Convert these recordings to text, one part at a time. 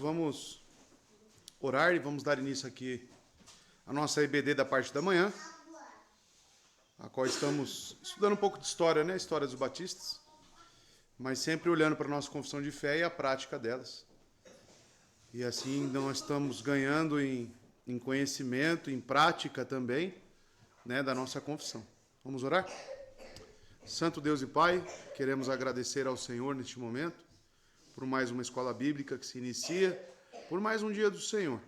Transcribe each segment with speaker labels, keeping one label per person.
Speaker 1: Vamos orar e vamos dar início aqui à nossa EBD da parte da manhã, a qual estamos estudando um pouco de história, né? História dos batistas, mas sempre olhando para a nossa confissão de fé e a prática delas. E assim nós estamos ganhando em conhecimento, em prática também, né, da nossa confissão. Vamos orar? Santo Deus e Pai, queremos agradecer ao Senhor neste momento por mais uma escola bíblica que se inicia, por mais um dia do Senhor.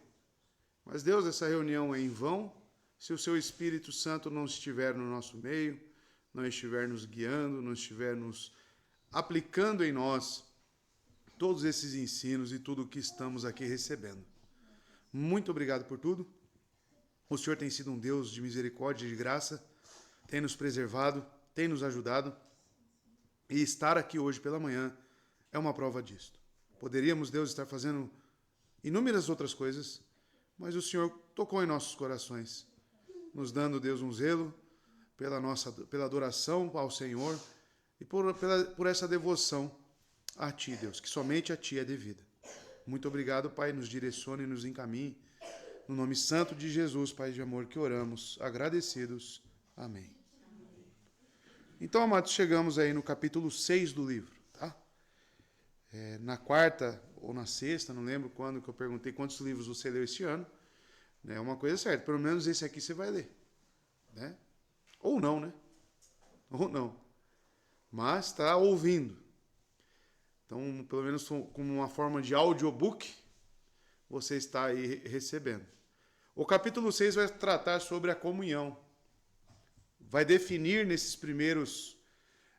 Speaker 1: Mas Deus, essa reunião é em vão se o Seu Espírito Santo não estiver no nosso meio, não estiver nos guiando, não estiver nos aplicando em nós todos esses ensinos e tudo o que estamos aqui recebendo. Muito obrigado por tudo. O Senhor tem sido um Deus de misericórdia e de graça, tem nos preservado, tem nos ajudado, e estar aqui hoje pela manhã é uma prova disto. Poderíamos, Deus, estar fazendo inúmeras outras coisas, mas o Senhor tocou em nossos corações, nos dando, Deus, um zelo pela adoração ao Senhor e por essa devoção a Ti, Deus, que somente a Ti é devida. Muito obrigado, Pai, nos direcione e nos encaminhe. No nome santo de Jesus, Pai de amor, que oramos, agradecidos. Amém. Então, amados, chegamos aí no capítulo 6 do livro, tá? Na quarta ou na sexta, não lembro quando, que eu perguntei quantos livros você leu este ano. É uma coisa certa, pelo menos esse aqui você vai ler, né? Ou não, né? Ou não. Mas está ouvindo. Então, pelo menos como uma forma de audiobook, você está aí recebendo. O capítulo 6 vai tratar sobre a comunhão. Vai definir nesses primeiros,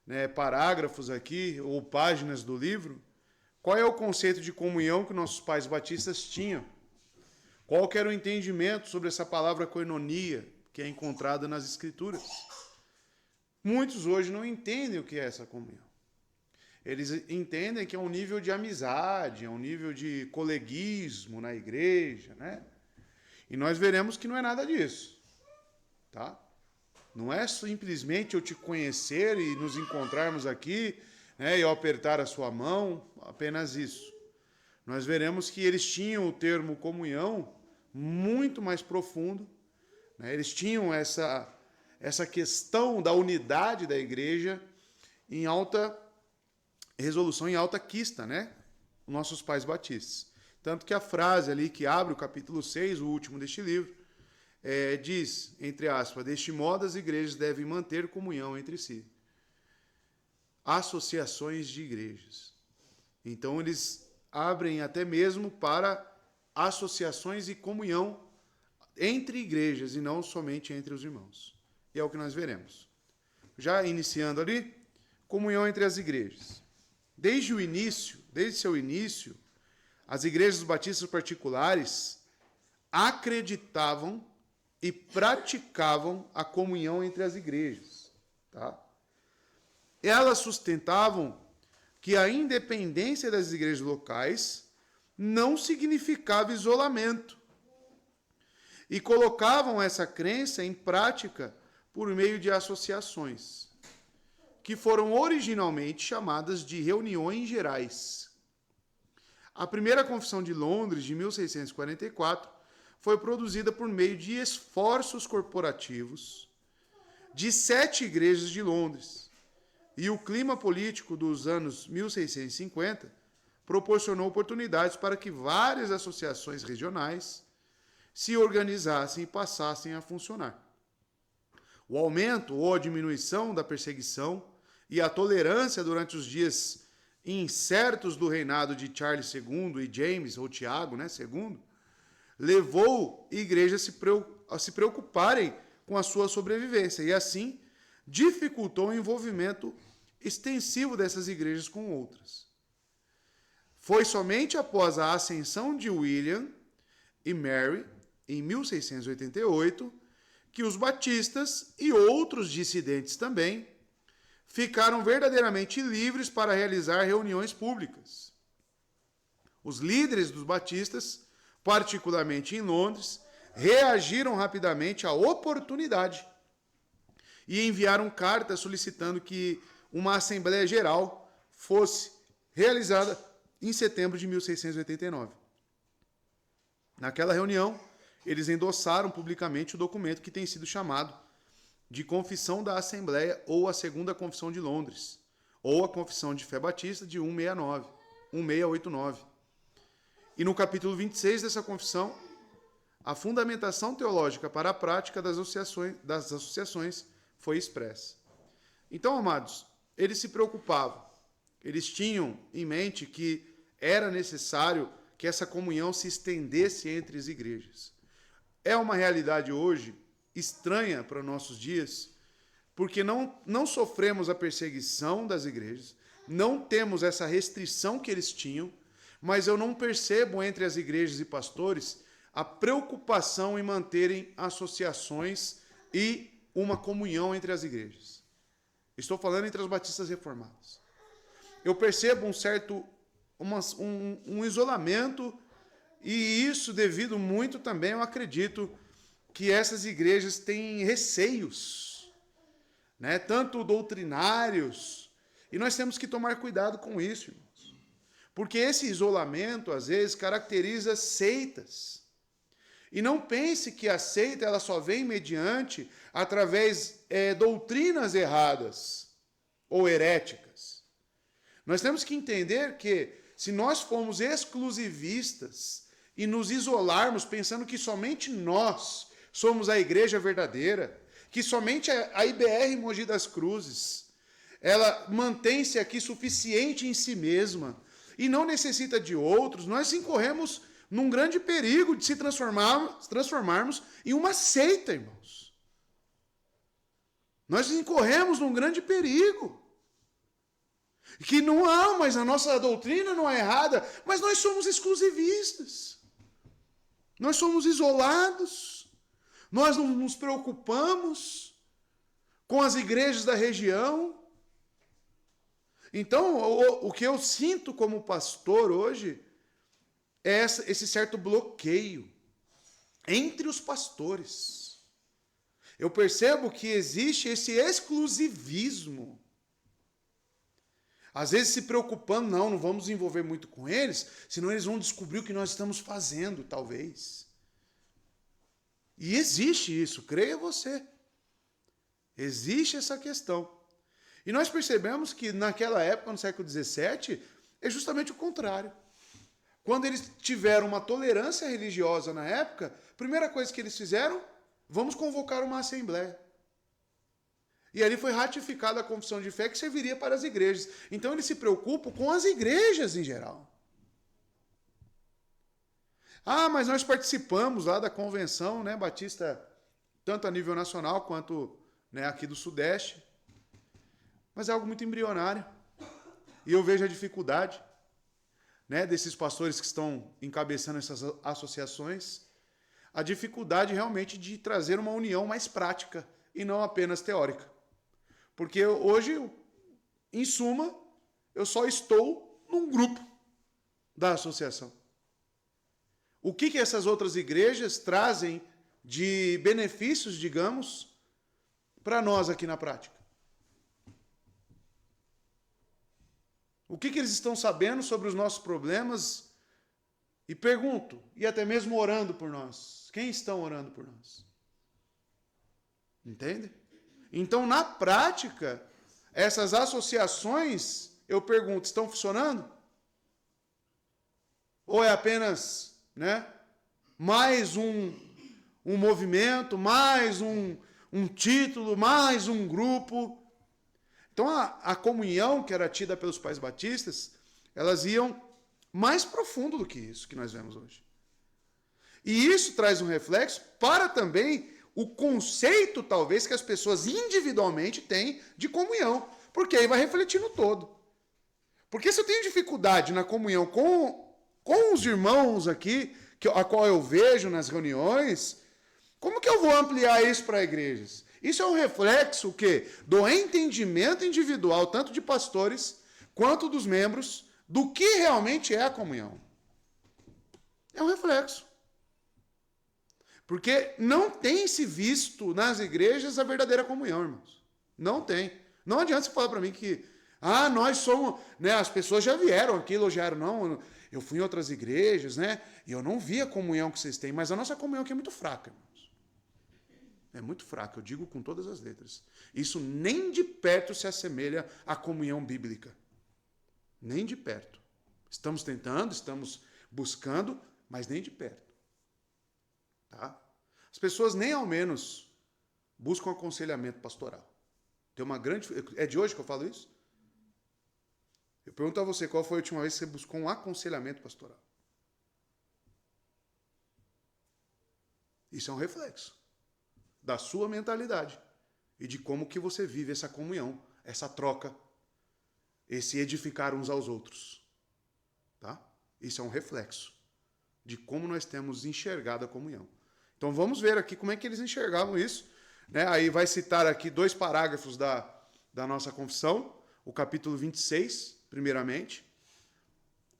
Speaker 1: né, parágrafos aqui, ou páginas do livro, qual é o conceito de comunhão que nossos pais batistas tinham. Qual que era o entendimento sobre essa palavra koinonia, que é encontrada nas Escrituras. Muitos hoje não entendem o que é essa comunhão. Eles entendem que é um nível de amizade, é um nível de coleguismo na igreja, né? E nós veremos que não é nada disso, tá? Não é simplesmente eu te conhecer e nos encontrarmos aqui, né, e eu apertar a sua mão, apenas isso. Nós veremos que eles tinham o termo comunhão muito mais profundo, né? Eles tinham essa questão da unidade da igreja em alta resolução, em alta quista, né? Nossos pais batistas. Tanto que a frase ali que abre o capítulo 6, o último deste livro, diz, entre aspas, deste modo as igrejas devem manter comunhão entre si. Associações de igrejas. Então eles abrem até mesmo para associações e comunhão entre igrejas e não somente entre os irmãos. E é o que nós veremos. Já iniciando ali, comunhão entre as igrejas. Desde seu início, as igrejas batistas particulares acreditavam e praticavam a comunhão entre as igrejas, tá? Elas sustentavam que a independência das igrejas locais não significava isolamento e colocavam essa crença em prática por meio de associações, que foram originalmente chamadas de reuniões gerais. A primeira Confissão de Londres, de 1644, foi produzida por meio de esforços corporativos de 7 igrejas de Londres, e o clima político dos anos 1650 proporcionou oportunidades para que várias associações regionais se organizassem e passassem a funcionar. O aumento ou a diminuição da perseguição e a tolerância durante os dias incertos do reinado de Charles II e James, ou Tiago, né, II, levou igrejas a se preocuparem com a sua sobrevivência e, assim, dificultou o envolvimento extensivo dessas igrejas com outras. Foi somente após a ascensão de William e Mary, em 1688, que os batistas e outros dissidentes também ficaram verdadeiramente livres para realizar reuniões públicas. Os líderes dos batistas, particularmente em Londres, reagiram rapidamente à oportunidade e enviaram cartas solicitando que uma Assembleia Geral fosse realizada em setembro de 1689. Naquela reunião, eles endossaram publicamente o documento que tem sido chamado de Confissão da Assembleia ou a Segunda Confissão de Londres, ou a Confissão de Fé Batista de 1689. E no capítulo 26 dessa confissão, a fundamentação teológica para a prática das associações foi expressa. Então, amados, eles se preocupavam, eles tinham em mente que era necessário que essa comunhão se estendesse entre as igrejas. É uma realidade hoje estranha para nossos dias, porque não sofremos a perseguição das igrejas, não temos essa restrição que eles tinham, mas eu não percebo entre as igrejas e pastores a preocupação em manterem associações e uma comunhão entre as igrejas. Estou falando entre as batistas reformadas. Eu percebo um isolamento, e isso devido muito também, eu acredito, que essas igrejas têm receios, né, tanto doutrinários, e nós temos que tomar cuidado com isso, irmãos. Porque esse isolamento, às vezes, caracteriza seitas. E não pense que a seita ela só vem mediante, através doutrinas erradas ou heréticas. Nós temos que entender que, se nós formos exclusivistas e nos isolarmos pensando que somente nós somos a igreja verdadeira, que somente a IBR Mogi das Cruzes, ela mantém-se aqui suficiente em si mesma e não necessita de outros, nós incorremos num grande perigo de se transformarmos em uma seita, irmãos. Nós incorremos num grande perigo. Que não há, mas a nossa doutrina não é errada, mas nós somos exclusivistas. Nós somos isolados. Nós não nos preocupamos com as igrejas da região. Então, o que eu sinto como pastor hoje é esse certo bloqueio entre os pastores. Eu percebo que existe esse exclusivismo. Às vezes se preocupando, não vamos envolver muito com eles, senão eles vão descobrir o que nós estamos fazendo, talvez. E existe isso, creia você. Existe essa questão. E nós percebemos que naquela época, no século XVII, é justamente o contrário. Quando eles tiveram uma tolerância religiosa na época, a primeira coisa que eles fizeram, vamos convocar uma assembleia. E ali foi ratificada a confissão de fé que serviria para as igrejas. Então eles se preocupam com as igrejas em geral. Ah, mas nós participamos lá da convenção, né, batista, tanto a nível nacional quanto, né, aqui do Sudeste. Mas é algo muito embrionário. E eu vejo a dificuldade, né, desses pastores que estão encabeçando essas associações, a dificuldade realmente de trazer uma união mais prática e não apenas teórica. Porque hoje, em suma, eu só estou num grupo da associação. O que essas outras igrejas trazem de benefícios, digamos, para nós aqui na prática? O que eles estão sabendo sobre os nossos problemas? E pergunto, e até mesmo orando por nós. Quem estão orando por nós? Entende? Então, na prática, essas associações, eu pergunto, estão funcionando? Ou é apenas, né, mais um movimento, mais um título, mais um grupo? Então, a comunhão que era tida pelos pais batistas, elas iam mais profundo do que isso que nós vemos hoje. E isso traz um reflexo para também o conceito, talvez, que as pessoas individualmente têm de comunhão. Porque aí vai refletir no todo. Porque se eu tenho dificuldade na comunhão com os irmãos aqui, a qual eu vejo nas reuniões, como que eu vou ampliar isso para igrejas? Isso é um reflexo o quê? Do entendimento individual, tanto de pastores quanto dos membros, do que realmente é a comunhão. É um reflexo. Porque não tem se visto nas igrejas a verdadeira comunhão, irmãos. Não tem. Não adianta você falar para mim que Ah, nós somos, né? As pessoas já vieram aqui, elogiaram, não, eu fui em outras igrejas, né? E eu não vi a comunhão que vocês têm, mas a nossa comunhão aqui é muito fraca, irmãos. É muito fraca, eu digo com todas as letras. Isso nem de perto se assemelha à comunhão bíblica. Nem de perto. Estamos tentando, estamos buscando, mas nem de perto. Tá? As pessoas nem ao menos buscam aconselhamento pastoral. Tem uma grande... É de hoje que eu falo isso? Eu pergunto a você, qual foi a última vez que você buscou um aconselhamento pastoral? Isso é um reflexo da sua mentalidade e de como que você vive essa comunhão, essa troca, esse edificar uns aos outros. Tá? Isso é um reflexo de como nós temos enxergado a comunhão. Então vamos ver aqui como é que eles enxergavam isso. Né? Aí vai citar aqui 2 parágrafos da nossa confissão, o capítulo 26, primeiramente,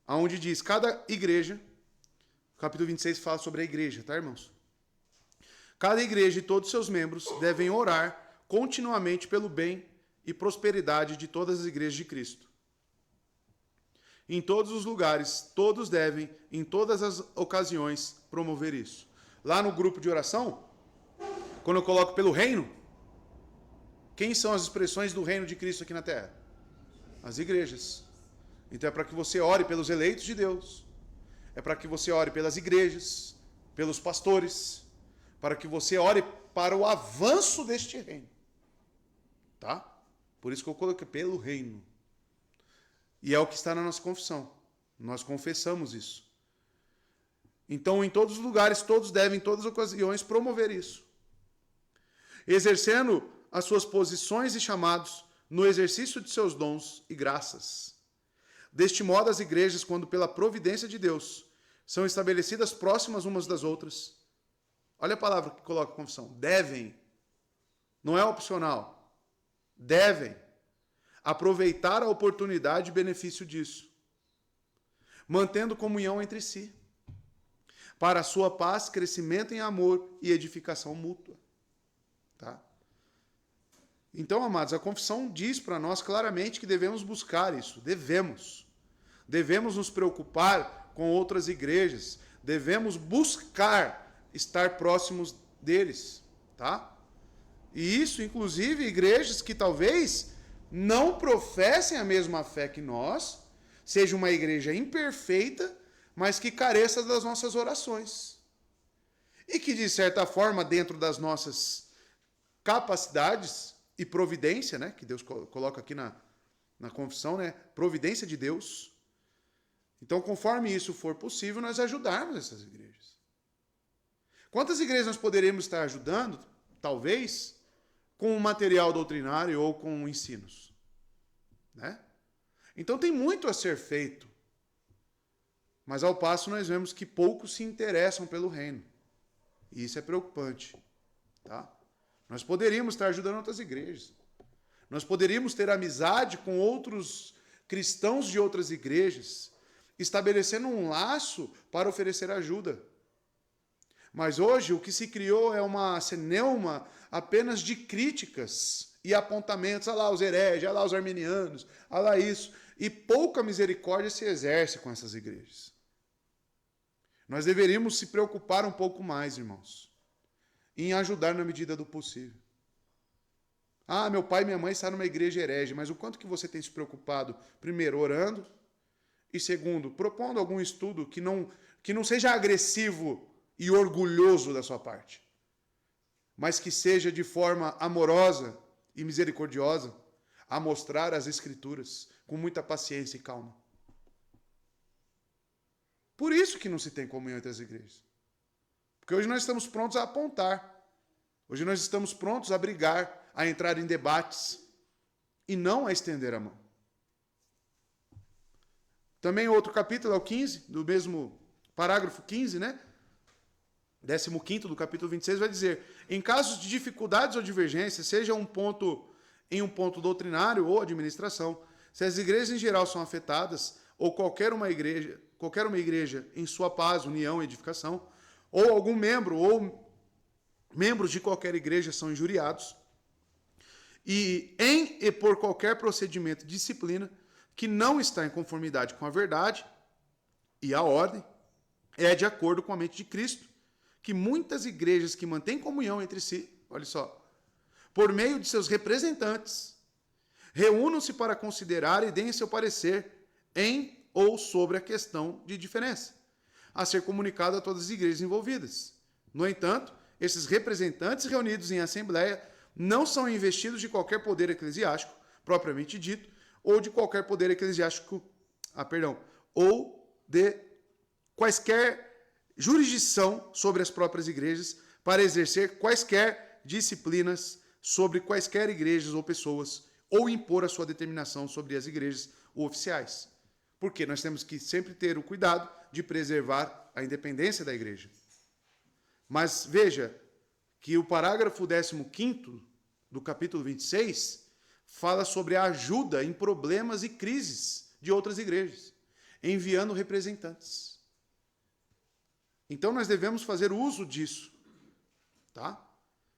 Speaker 1: onde diz, cada igreja, o capítulo 26 fala sobre a igreja, tá, irmãos? Cada igreja e todos os seus membros devem orar continuamente pelo bem e prosperidade de todas as igrejas de Cristo. Em todos os lugares, todos devem, em todas as ocasiões, promover isso. Lá no grupo de oração, quando eu coloco pelo reino, quem são as expressões do reino de Cristo aqui na terra? As igrejas. Então é para que você ore pelos eleitos de Deus. É para que você ore pelas igrejas, pelos pastores, para que você ore para o avanço deste reino. Tá? Por isso que eu coloquei pelo reino. E é o que está na nossa confissão. Nós confessamos isso. Então, em todos os lugares, todos devem, em todas as ocasiões, promover isso. Exercendo as suas posições e chamados no exercício de seus dons e graças. Deste modo, as igrejas, quando pela providência de Deus, são estabelecidas próximas umas das outras. Olha a palavra que coloca a confissão. Devem. Não é opcional. Devem aproveitar a oportunidade e benefício disso, mantendo comunhão entre si, para a sua paz, crescimento em amor e edificação mútua. Tá? Então, amados, a confissão diz para nós claramente que devemos buscar isso. Devemos. Devemos nos preocupar com outras igrejas. Devemos buscar estar próximos deles. Tá? E isso, inclusive, igrejas que talvez não professem a mesma fé que nós, seja uma igreja imperfeita, mas que careça das nossas orações. E que, de certa forma, dentro das nossas capacidades e providência, né, que Deus coloca aqui na confissão, né, providência de Deus. Então, conforme isso for possível, nós ajudarmos essas igrejas. Quantas igrejas nós poderemos estar ajudando, talvez, com material doutrinário ou com ensinos? Né? Então tem muito a ser feito. Mas ao passo nós vemos que poucos se interessam pelo reino. E isso é preocupante. Tá? Nós poderíamos estar ajudando outras igrejas. Nós poderíamos ter amizade com outros cristãos de outras igrejas, estabelecendo um laço para oferecer ajuda. Mas hoje o que se criou é uma celeuma apenas de críticas e apontamentos. Olha lá os hereges, olha lá os arminianos, olha lá isso. E pouca misericórdia se exerce com essas igrejas. Nós deveríamos se preocupar um pouco mais, irmãos, em ajudar na medida do possível. Ah, meu pai e minha mãe estão numa igreja herege, mas o quanto que você tem se preocupado? Primeiro, orando, e segundo, propondo algum estudo que não seja agressivo e orgulhoso da sua parte, mas que seja de forma amorosa e misericordiosa a mostrar as Escrituras com muita paciência e calma. Por isso que não se tem comunhão entre as igrejas. Porque hoje nós estamos prontos a apontar. Hoje nós estamos prontos a brigar, a entrar em debates e não a estender a mão. Também outro capítulo, é o 15, do mesmo parágrafo 15, né? 15º do capítulo 26 vai dizer: em casos de dificuldades ou divergências, seja em um ponto doutrinário ou administração, se as igrejas em geral são afetadas, ou qualquer uma igreja em sua paz, união e edificação, ou algum membro ou membros de qualquer igreja são injuriados, e por qualquer procedimento, disciplina, que não está em conformidade com a verdade e a ordem, é de acordo com a mente de Cristo, que muitas igrejas que mantêm comunhão entre si, olha só, por meio de seus representantes, reúnam-se para considerar e deem seu parecer em ou sobre a questão de diferença, a ser comunicado a todas as igrejas envolvidas. No entanto, esses representantes reunidos em assembleia não são investidos de qualquer poder eclesiástico, propriamente dito, ou de qualquer poder eclesiástico, ou de quaisquer jurisdição sobre as próprias igrejas para exercer quaisquer disciplinas sobre quaisquer igrejas ou pessoas, ou impor a sua determinação sobre as igrejas ou oficiais. Porque nós temos que sempre ter o cuidado de preservar a independência da igreja. Mas veja que o parágrafo 15º do capítulo 26 fala sobre a ajuda em problemas e crises de outras igrejas, enviando representantes. Então nós devemos fazer uso disso, tá?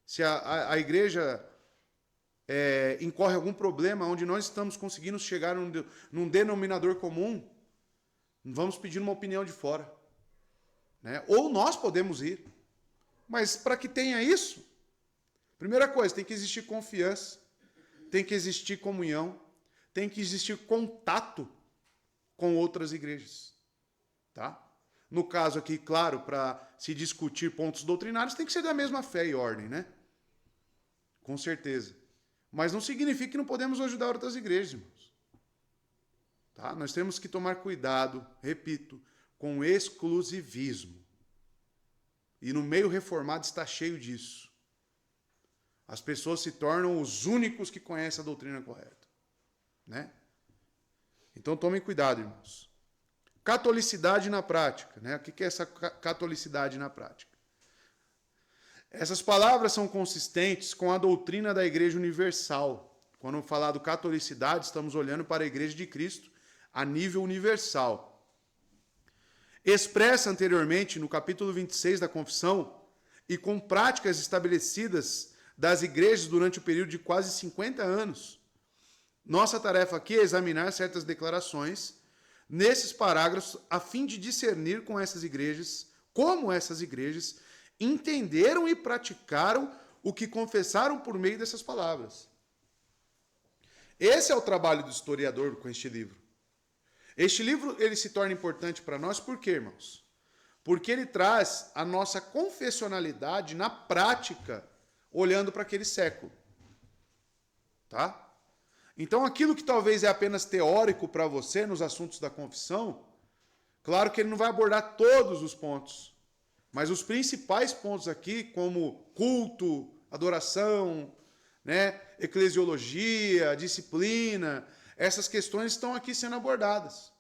Speaker 1: Se a igreja incorre algum problema onde nós estamos conseguindo chegar num denominador comum, vamos pedir uma opinião de fora, né? Ou nós podemos ir. Mas para que tenha isso, primeira coisa, tem que existir confiança, tem que existir comunhão, tem que existir contato com outras igrejas, tá? No caso aqui, claro, para se discutir pontos doutrinários, tem que ser da mesma fé e ordem, né? Com certeza. Mas não significa que não podemos ajudar outras igrejas, irmãos. Tá? Nós temos que tomar cuidado, repito, com o exclusivismo. E no meio reformado está cheio disso. As pessoas se tornam os únicos que conhecem a doutrina correta, né? Então tomem cuidado, irmãos. Catolicidade na prática, né? O que é essa catolicidade na prática? Essas palavras são consistentes com a doutrina da Igreja Universal. Quando falar do catolicidade, estamos olhando para a Igreja de Cristo a nível universal. Expressa anteriormente no capítulo 26 da Confissão e com práticas estabelecidas das igrejas durante o período de quase 50 anos. Nossa tarefa aqui é examinar certas declarações nesses parágrafos a fim de discernir com essas igrejas, como essas igrejas entenderam e praticaram o que confessaram por meio dessas palavras. Esse é o trabalho do historiador com este livro. Este livro ele se torna importante para nós por quê, irmãos? Porque ele traz a nossa confessionalidade na prática, olhando para aquele século. Tá? Então, aquilo que talvez é apenas teórico para você nos assuntos da confissão, claro que ele não vai abordar todos os pontos, mas os principais pontos aqui, como culto, adoração, né, eclesiologia, disciplina, essas questões estão aqui sendo abordadas.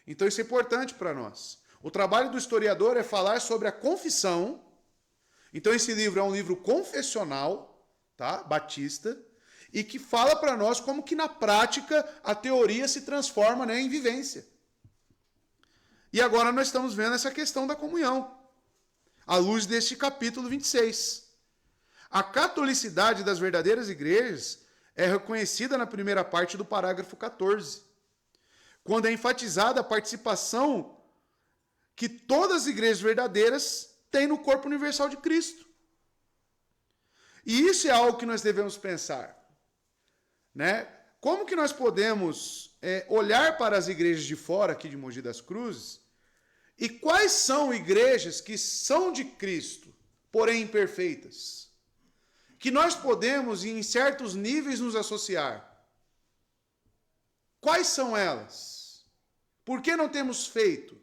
Speaker 1: Então isso é importante para nós. O trabalho do historiador é falar sobre a confissão. Então esse livro é um livro confessional, tá? Batista, e que fala para nós como que na prática a teoria se transforma, né, em vivência. E agora nós estamos vendo essa questão da comunhão, à luz deste capítulo 26. A catolicidade das verdadeiras igrejas é reconhecida na primeira parte do parágrafo 14, quando é enfatizada a participação que todas as igrejas verdadeiras têm no corpo universal de Cristo. E isso é algo que nós devemos pensar, né? Como que nós podemos olhar para as igrejas de fora, aqui de Mogi das Cruzes, e quais são igrejas que são de Cristo, porém imperfeitas? Que nós podemos, em certos níveis, nos associar. Quais são elas? Por que não temos feito?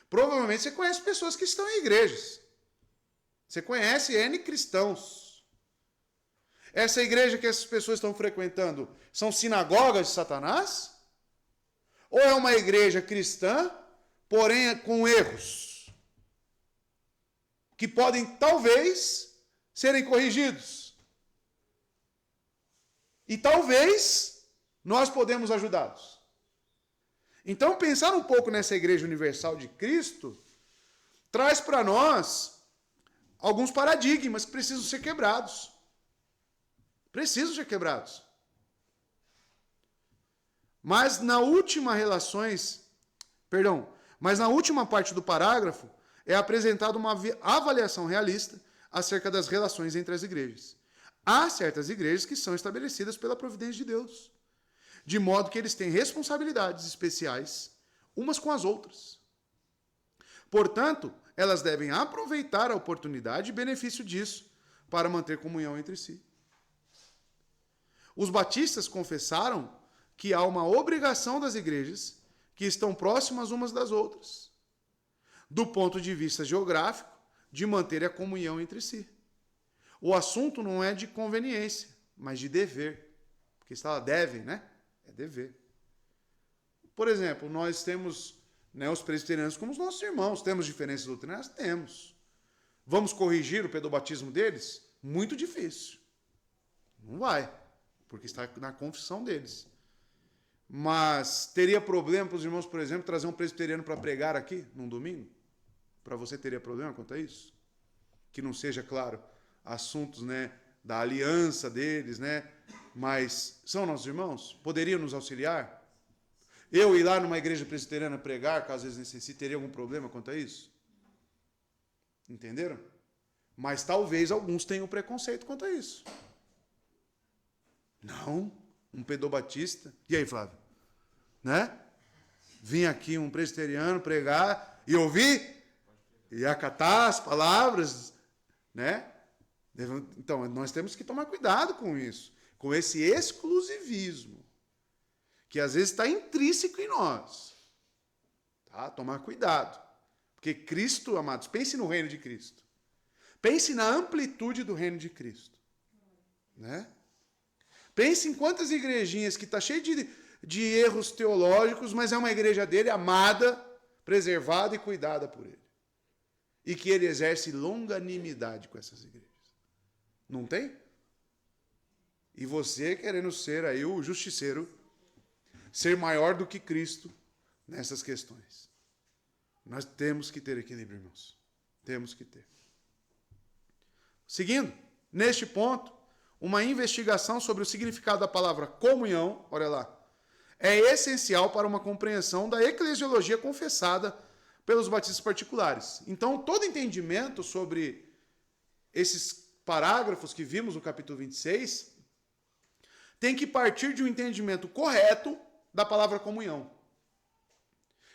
Speaker 1: Provavelmente você conhece pessoas que estão em igrejas. Você conhece N cristãos. Essa igreja que essas pessoas estão frequentando são sinagogas de Satanás? Ou é uma igreja cristã, porém com erros? Que podem, talvez, serem corrigidos. E talvez nós podemos ajudá-los. Então, pensar um pouco nessa Igreja Universal de Cristo traz para nós alguns paradigmas que precisam ser quebrados. precisam ser quebrados. Mas na última parte do parágrafo é apresentada uma avaliação realista acerca das relações entre as igrejas. Há certas igrejas que são estabelecidas pela providência de Deus, de modo que eles têm responsabilidades especiais umas com as outras. Portanto, elas devem aproveitar a oportunidade e benefício disso para manter comunhão entre si. Os batistas confessaram que há uma obrigação das igrejas que estão próximas umas das outras, do ponto de vista geográfico, de manter a comunhão entre si. O assunto não é de conveniência, mas de dever. Porque está lá, devem, né? É dever. Por exemplo, nós temos, né, os presbiterianos como os nossos irmãos. Temos diferenças doutrinárias? Temos. Vamos corrigir o pedobatismo deles? Muito difícil. Não vai, porque está na confissão deles. Mas teria problema para os irmãos, por exemplo, trazer um presbiteriano para pregar aqui, num domingo? Para você teria problema quanto a isso? Que não seja, claro, assuntos, né, da aliança deles, né? Mas são nossos irmãos? Poderiam nos auxiliar? Eu ir lá numa igreja presbiteriana pregar, caso eles necessitem, teria algum problema quanto a isso? Entenderam? Mas talvez alguns tenham preconceito quanto a isso. Não, um pedobatista. E aí, Flávio? Né? Vim aqui um presbiteriano pregar e ouvir e acatar as palavras, né? Então, nós temos que tomar cuidado com isso, com esse exclusivismo, que às vezes está intrínseco em nós. Tá? Tomar cuidado. Porque Cristo, amados, pense no reino de Cristo. Pense na amplitude do reino de Cristo. Né? Pense em quantas igrejinhas que está cheio de erros teológicos, mas é uma igreja dele amada, preservada e cuidada por ele. E que ele exerce longanimidade com essas igrejas. Não tem? E você querendo ser aí o justiceiro, ser maior do que Cristo nessas questões. Nós temos que ter equilíbrio, irmãos. Temos que ter. Seguindo, neste ponto, uma investigação sobre o significado da palavra comunhão, olha lá, é essencial para uma compreensão da eclesiologia confessada pelos batistas particulares. Então, todo entendimento sobre esses parágrafos que vimos no capítulo 26 tem que partir de um entendimento correto da palavra comunhão.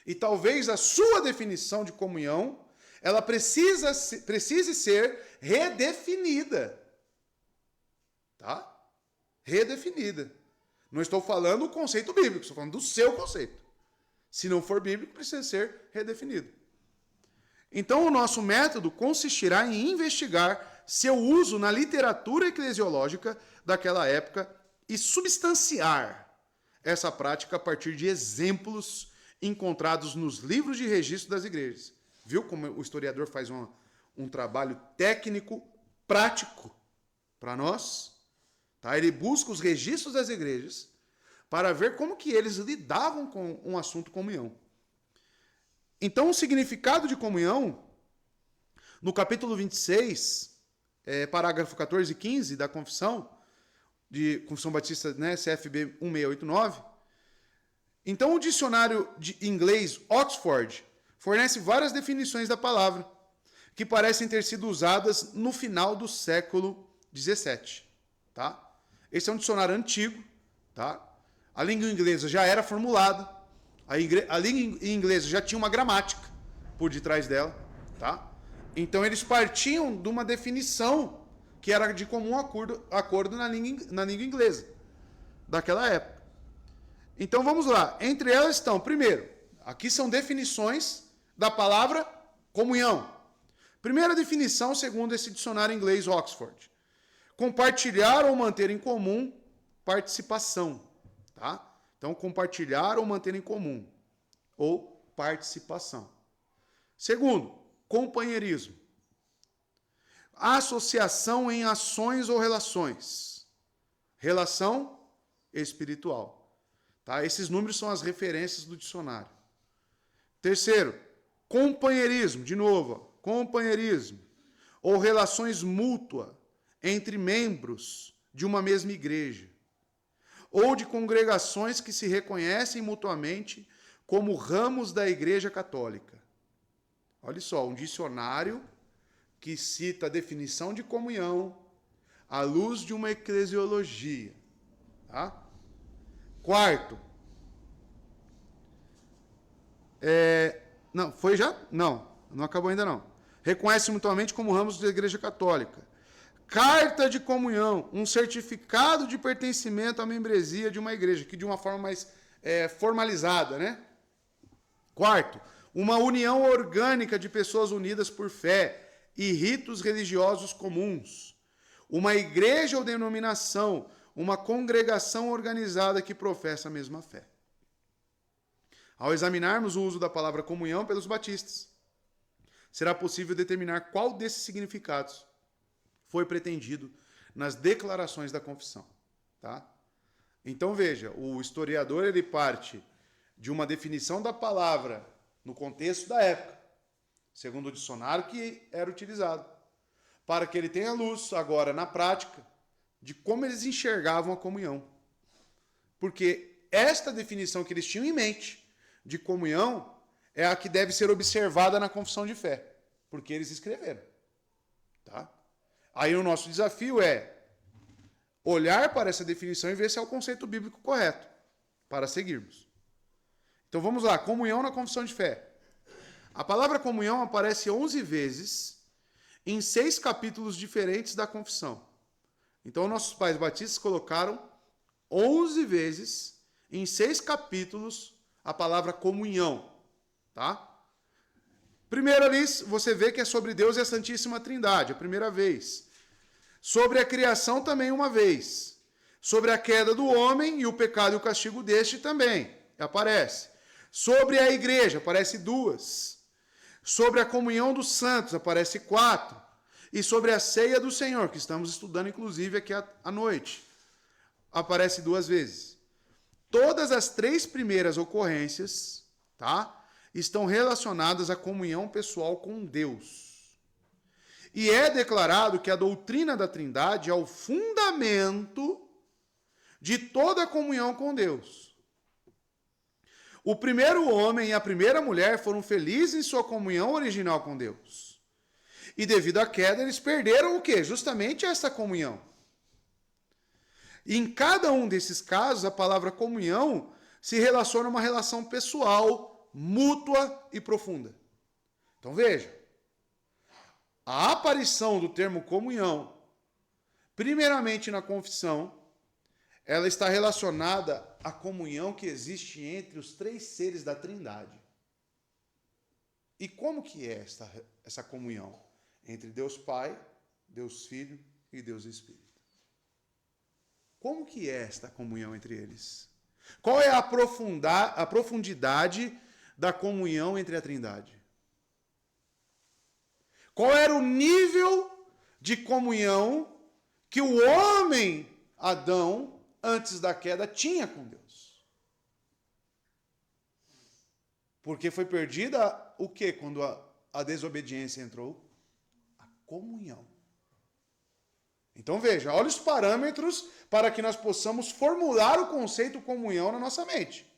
Speaker 1: E talvez a sua definição de comunhão, ela precise ser redefinida. Tá? Redefinida. Não estou falando o conceito bíblico, estou falando do seu conceito. Se não for bíblico, precisa ser redefinido. Então, o nosso método consistirá em investigar seu uso na literatura eclesiológica daquela época e substanciar essa prática a partir de exemplos encontrados nos livros de registro das igrejas. Viu como o historiador faz um trabalho técnico, prático para nós? Tá? Ele busca os registros das igrejas para ver como que eles lidavam com um assunto comunhão. Então, o significado de comunhão, no capítulo 26, parágrafo 14 e 15 da Confissão Batista, né, CFB 1689, então o dicionário de inglês Oxford fornece várias definições da palavra, que parecem ter sido usadas no final do século XVII. Tá? Esse é um dicionário antigo. Tá? A língua inglesa já era formulada. A língua inglesa já tinha uma gramática por detrás dela. Tá? Então eles partiam de uma definição que era de comum acordo na língua inglesa daquela época. Então vamos lá. Entre elas estão, primeiro, aqui são definições da palavra comunhão. Primeira definição, segundo esse dicionário inglês Oxford: compartilhar ou manter em comum, participação. Tá? Então, compartilhar ou manter em comum, ou participação. Segundo, companheirismo. Associação em ações ou relações. Relação espiritual. Tá? Esses números são as referências do dicionário. Terceiro, companheirismo. De novo, companheirismo. Ou relações mútuas entre membros de uma mesma igreja, ou de congregações que se reconhecem mutuamente como ramos da Igreja Católica. Olha só, um dicionário que cita a definição de comunhão à luz de uma eclesiologia. Tá? Quarto. Não, foi já? Não acabou ainda não. Reconhece mutuamente como ramos da Igreja Católica. Carta de comunhão, um certificado de pertencimento à membresia de uma igreja, que de uma forma mais formalizada, né? Quarto, uma união orgânica de pessoas unidas por fé e ritos religiosos comuns. Uma igreja ou denominação, uma congregação organizada que professa a mesma fé. Ao examinarmos o uso da palavra comunhão pelos batistas, será possível determinar qual desses significados foi pretendido nas declarações da confissão. Tá? Então veja, o historiador ele parte de uma definição da palavra no contexto da época, segundo o dicionário que era utilizado, para que ele tenha luz agora na prática de como eles enxergavam a comunhão. Porque esta definição que eles tinham em mente de comunhão é a que deve ser observada na confissão de fé, porque eles escreveram. Tá? Aí o nosso desafio é olhar para essa definição e ver se é o conceito bíblico correto para seguirmos. Então vamos lá, comunhão na confissão de fé. A palavra comunhão aparece 11 vezes em 6 capítulos diferentes da confissão. Então nossos pais batistas colocaram 11 vezes em 6 capítulos a palavra comunhão. Tá? Primeiro ali, você vê que é sobre Deus e a Santíssima Trindade, a primeira vez. Sobre a criação também uma vez. Sobre a queda do homem e o pecado e o castigo deste também, aparece. Sobre a igreja, aparece 2. Sobre a comunhão dos santos, aparece 4. E sobre a ceia do Senhor, que estamos estudando inclusive aqui à noite, aparece 2 vezes. Todas as 3 primeiras ocorrências, tá? Estão relacionadas à comunhão pessoal com Deus. E é declarado que a doutrina da Trindade é o fundamento de toda a comunhão com Deus. O primeiro homem e a primeira mulher foram felizes em sua comunhão original com Deus. E devido à queda, eles perderam o quê? Justamente essa comunhão. E em cada um desses casos, a palavra comunhão se relaciona a uma relação pessoal, mútua e profunda. Então veja, a aparição do termo comunhão, primeiramente na confissão, ela está relacionada à comunhão que existe entre os 3 seres da Trindade. E como que é essa comunhão entre Deus Pai, Deus Filho e Deus Espírito? Como que é esta comunhão entre eles? Qual é a profundidade da comunhão entre a Trindade? Qual era o nível de comunhão que o homem, Adão, antes da queda, tinha com Deus? Porque foi perdida o quê quando a desobediência entrou? A comunhão. Então veja, olha os parâmetros para que nós possamos formular o conceito comunhão na nossa mente.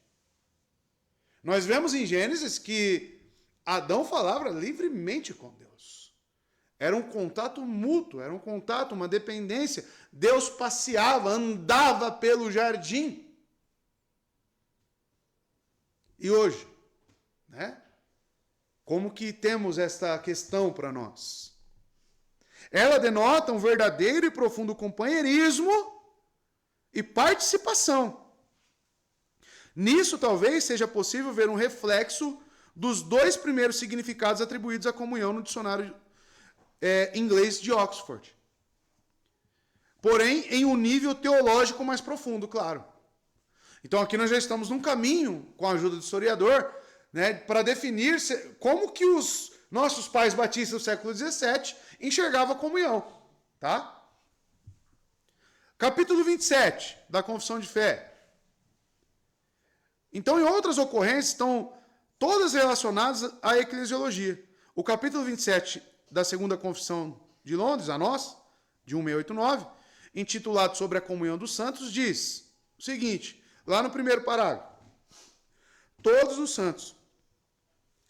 Speaker 1: Nós vemos em Gênesis que Adão falava livremente com Deus. Era um contato mútuo, era um contato, uma dependência. Deus passeava, andava pelo jardim. E hoje, né? Como que temos esta questão para nós? Ela denota um verdadeiro e profundo companheirismo e participação. Nisso talvez seja possível ver um reflexo dos 2 primeiros significados atribuídos à comunhão no dicionário inglês de Oxford. Porém, em um nível teológico mais profundo, claro. Então aqui nós já estamos num caminho, com a ajuda do historiador, né, para definir como que os nossos pais batistas do século XVII enxergavam a comunhão. Tá? Capítulo 27 da Confissão de Fé. Então, em outras ocorrências, estão todas relacionadas à eclesiologia. O capítulo 27 da Segunda Confissão de Londres, a nós, de 1689, intitulado Sobre a Comunhão dos Santos, diz o seguinte, lá no primeiro parágrafo: todos os santos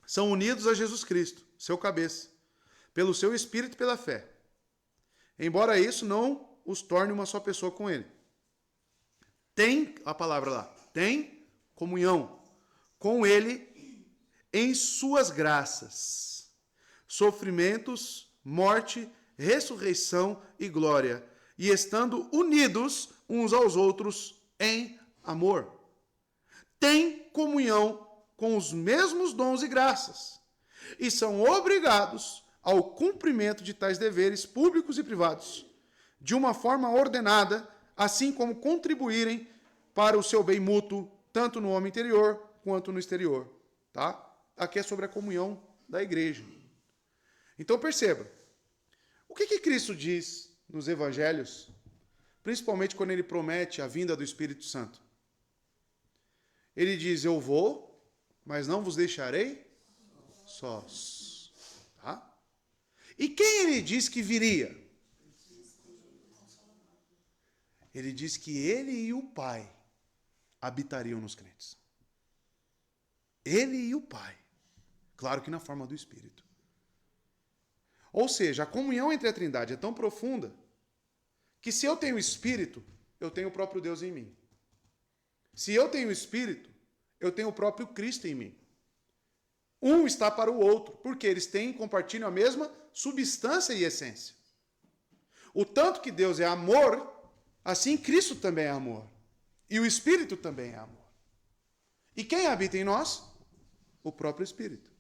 Speaker 1: são unidos a Jesus Cristo, seu cabeça, pelo seu Espírito e pela fé. Embora isso não os torne uma só pessoa com ele. Tem, a palavra lá, tem comunhão com ele em suas graças, sofrimentos, morte, ressurreição e glória, e estando unidos uns aos outros em amor. Tem comunhão com os mesmos dons e graças, e são obrigados ao cumprimento de tais deveres públicos e privados, de uma forma ordenada, assim como contribuírem para o seu bem mútuo, tanto no homem interior quanto no exterior. Tá? Aqui é sobre a comunhão da igreja. Então perceba, o que Cristo diz nos evangelhos, principalmente quando ele promete a vinda do Espírito Santo? Ele diz: eu vou, mas não vos deixarei sós. Tá? E quem ele diz que viria? Ele diz que ele e o Pai habitariam nos crentes. Ele e o Pai. Claro que na forma do Espírito. Ou seja, a comunhão entre a Trindade é tão profunda que se eu tenho Espírito, eu tenho o próprio Deus em mim. Se eu tenho Espírito, eu tenho o próprio Cristo em mim. Um está para o outro, porque eles compartilham a mesma substância e essência. O tanto que Deus é amor, assim Cristo também é amor. E o Espírito também é amor. E quem habita em nós? O próprio Espírito.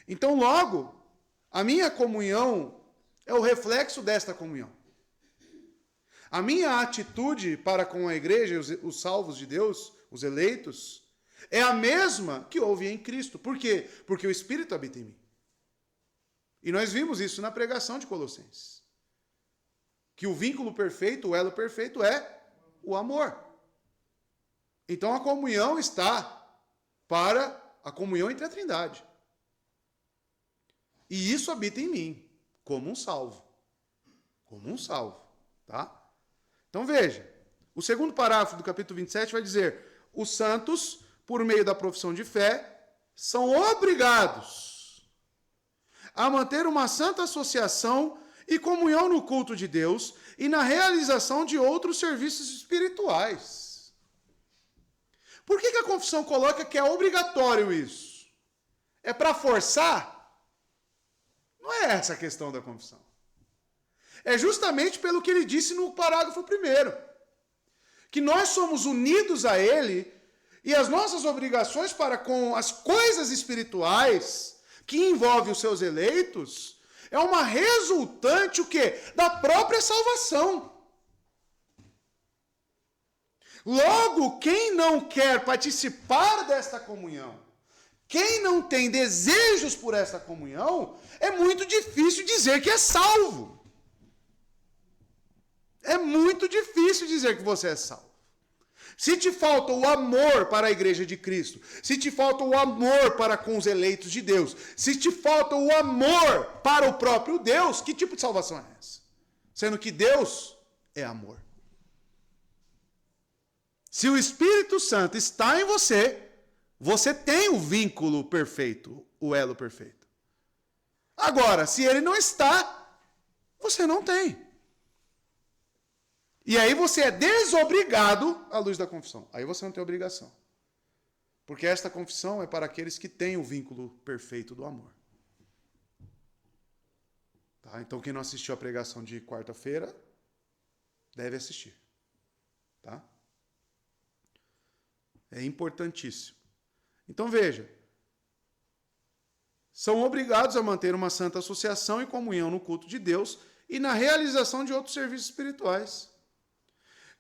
Speaker 1: Então, logo, a minha comunhão é o reflexo desta comunhão. A minha atitude para com a igreja, os salvos de Deus, os eleitos, é a mesma que houve em Cristo. Por quê? Porque o Espírito habita em mim. E nós vimos isso na pregação de Colossenses. Que o vínculo perfeito, o elo perfeito é o amor. Então a comunhão está para a comunhão entre a Trindade. E isso habita em mim, como um salvo. Como um salvo, tá? Então veja, o segundo parágrafo do capítulo 27 vai dizer: os santos, por meio da profissão de fé, são obrigados a manter uma santa associação e comunhão no culto de Deus e na realização de outros serviços espirituais. Por que a confissão coloca que é obrigatório isso? É para forçar? Não é essa a questão da confissão. É justamente pelo que ele disse no parágrafo 1º. Que nós somos unidos a ele e as nossas obrigações para com as coisas espirituais que envolvem os seus eleitos é uma resultante o quê? Da própria salvação. Logo, quem não quer participar desta comunhão, quem não tem desejos por esta comunhão, é muito difícil dizer que é salvo. É muito difícil dizer que você é salvo. Se te falta o amor para a igreja de Cristo, se te falta o amor para com os eleitos de Deus, se te falta o amor para o próprio Deus, que tipo de salvação é essa? Sendo que Deus é amor. Se o Espírito Santo está em você, você tem o vínculo perfeito, o elo perfeito. Agora, se ele não está, você não tem. E aí você é desobrigado à luz da confissão. Aí você não tem obrigação. Porque esta confissão é para aqueles que têm o vínculo perfeito do amor. Tá? Então quem não assistiu à pregação de quarta-feira, deve assistir. Tá? É importantíssimo. Então veja, são obrigados a manter uma santa associação e comunhão no culto de Deus e na realização de outros serviços espirituais,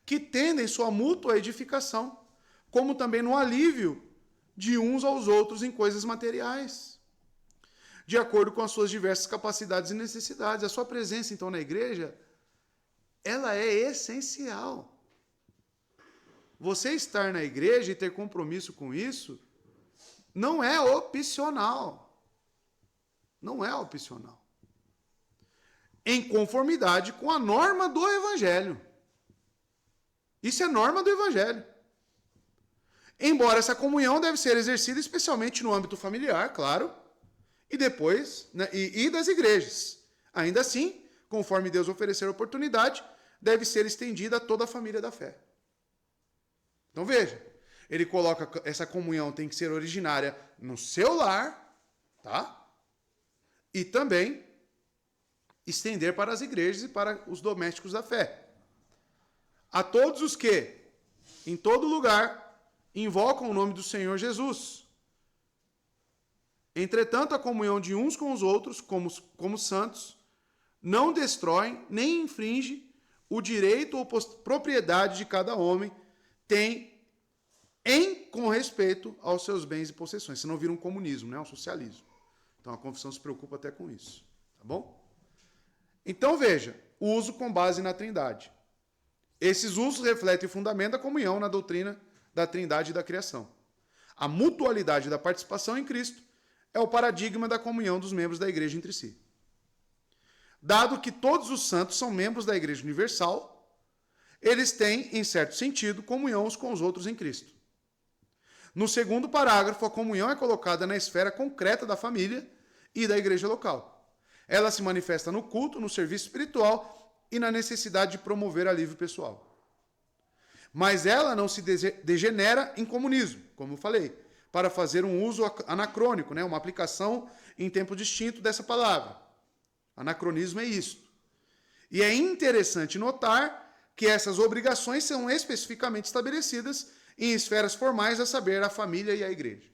Speaker 1: que tendem sua mútua edificação, como também no alívio de uns aos outros em coisas materiais, de acordo com as suas diversas capacidades e necessidades. A sua presença, então, na igreja, ela é essencial. Você estar na igreja e ter compromisso com isso não é opcional. Não é opcional. em conformidade com a norma do Evangelho. Isso é norma do Evangelho. Embora essa comunhão deve ser exercida especialmente no âmbito familiar, claro, e depois, né, e das igrejas. Ainda assim, conforme Deus oferecer a oportunidade, deve ser estendida a toda a família da fé. Então veja, ele coloca essa comunhão tem que ser originária no seu lar, tá? E também estender para as igrejas e para os domésticos da fé. A todos os que, em todo lugar, invocam o nome do Senhor Jesus. Entretanto, a comunhão de uns com os outros, como santos, não destrói nem infringe o direito ou propriedade de cada homem tem com respeito aos seus bens e possessões. Senão vira um comunismo, né? Um socialismo. Então a confissão se preocupa até com isso. Tá bom? Então veja, o uso com base na Trindade. Esses usos refletem o fundamento da comunhão na doutrina da Trindade e da criação. A mutualidade da participação em Cristo é o paradigma da comunhão dos membros da igreja entre si. Dado que todos os santos são membros da Igreja Universal, eles têm, em certo sentido, comunhão uns com os outros em Cristo. No segundo parágrafo, a comunhão é colocada na esfera concreta da família e da igreja local. Ela se manifesta no culto, no serviço espiritual e na necessidade de promover alívio pessoal. Mas ela não se degenera em comunismo, como eu falei, para fazer um uso anacrônico, né? Uma aplicação em tempo distinto dessa palavra. Anacronismo é isto. E é interessante notar que essas obrigações são especificamente estabelecidas em esferas formais, a saber, a família e a igreja.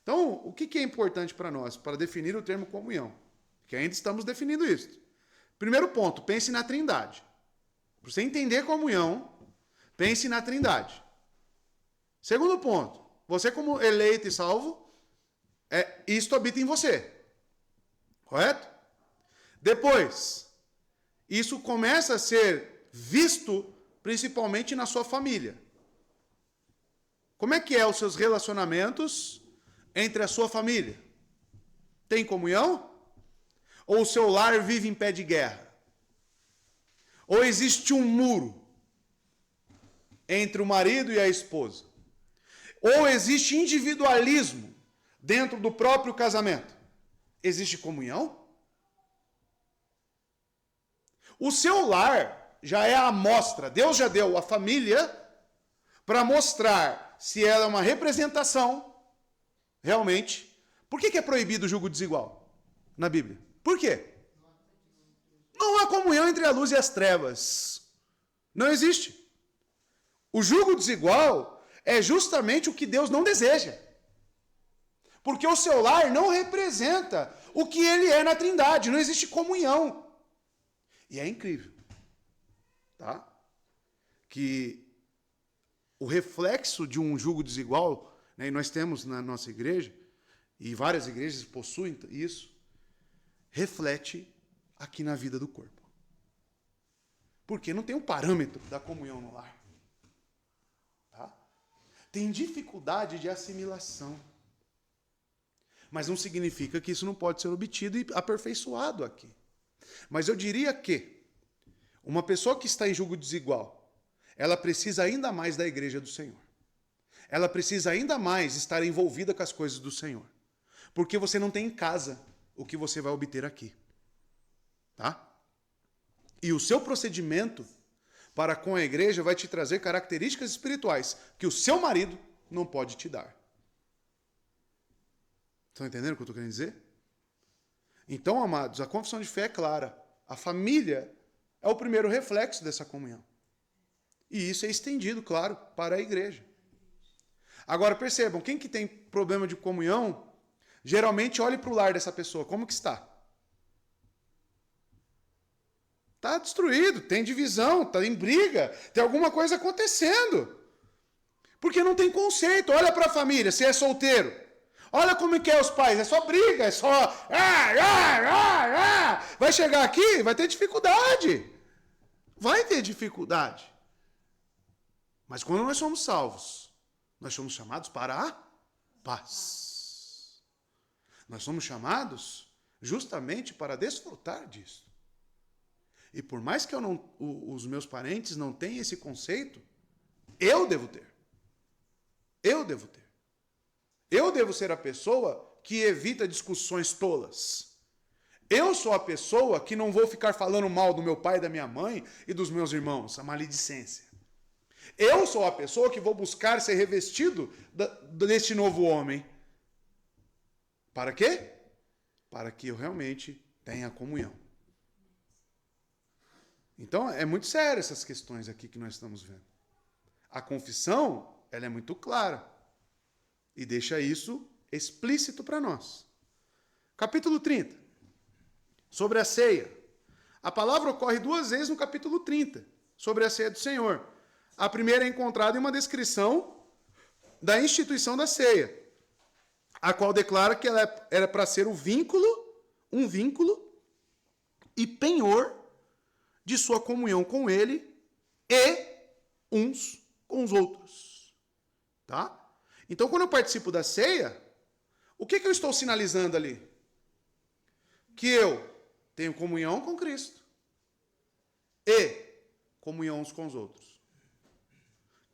Speaker 1: Então, o que é importante para nós, para definir o termo comunhão? Que ainda estamos definindo isso. Primeiro ponto, pense na Trindade. Para você entender comunhão, pense na Trindade. Segundo ponto, você como eleito e salvo, isto habita em você. Correto? Depois, isso começa a ser visto principalmente na sua família. Como é que é os seus relacionamentos entre a sua família? Tem comunhão? Ou o seu lar vive em pé de guerra? Ou existe um muro entre o marido e a esposa? Ou existe individualismo dentro do próprio casamento? Existe comunhão? O seu lar já é a amostra. Deus já deu a família para mostrar se ela é uma representação, realmente. Por que é proibido o julgo desigual na Bíblia? Por quê? Não há comunhão entre a luz e as trevas. Não existe. O julgo desigual é justamente o que Deus não deseja. Porque o seu lar não representa o que ele é na Trindade. Não existe comunhão. E é incrível, tá? Que o reflexo de um julgo desigual, né, e nós temos na nossa igreja, e várias igrejas possuem isso, reflete aqui na vida do corpo. Porque não tem um parâmetro da comunhão no lar. Tá? Tem dificuldade de assimilação. Mas não significa que isso não pode ser obtido e aperfeiçoado aqui. Mas eu diria que uma pessoa que está em julgo desigual, ela precisa ainda mais da igreja do Senhor. Ela precisa ainda mais estar envolvida com as coisas do Senhor. Porque você não tem em casa o que você vai obter aqui. Tá? E o seu procedimento para com a igreja vai te trazer características espirituais que o seu marido não pode te dar. Estão entendendo o que eu estou querendo dizer? Então, amados, a confissão de fé é clara. A família é o primeiro reflexo dessa comunhão. E isso é estendido, claro, para a igreja. Agora, percebam, quem que tem problema de comunhão, geralmente olhe para o lar dessa pessoa. Como que está? Está destruído, tem divisão, está em briga, tem alguma coisa acontecendo. Porque não tem conceito. Olha para a família, se é solteiro. Olha como que é os pais, é só briga, é só... Vai chegar aqui, vai ter dificuldade. Vai ter dificuldade. Mas quando nós somos salvos, nós somos chamados para a paz. Nós somos chamados justamente para desfrutar disso. E por mais que os meus parentes não tenham esse conceito, eu devo ter. Eu devo ter. Eu devo ser a pessoa que evita discussões tolas. Eu sou a pessoa que não vou ficar falando mal do meu pai, da minha mãe e dos meus irmãos, a maledicência. Eu sou a pessoa que vou buscar ser revestido deste novo homem. Para quê? Para que eu realmente tenha comunhão. Então, é muito sério essas questões aqui que nós estamos vendo. A confissão, ela é muito clara. E deixa isso explícito para nós. Capítulo 30. Sobre a ceia. A palavra ocorre 2 vezes no capítulo 30, sobre a ceia do Senhor. A primeira é encontrada em uma descrição da instituição da ceia, a qual declara que ela era para ser um vínculo e penhor de sua comunhão com ele e uns com os outros. Tá? Então, quando eu participo da ceia, o que eu estou sinalizando ali? Que eu tenho comunhão com Cristo e comunhão uns com os outros.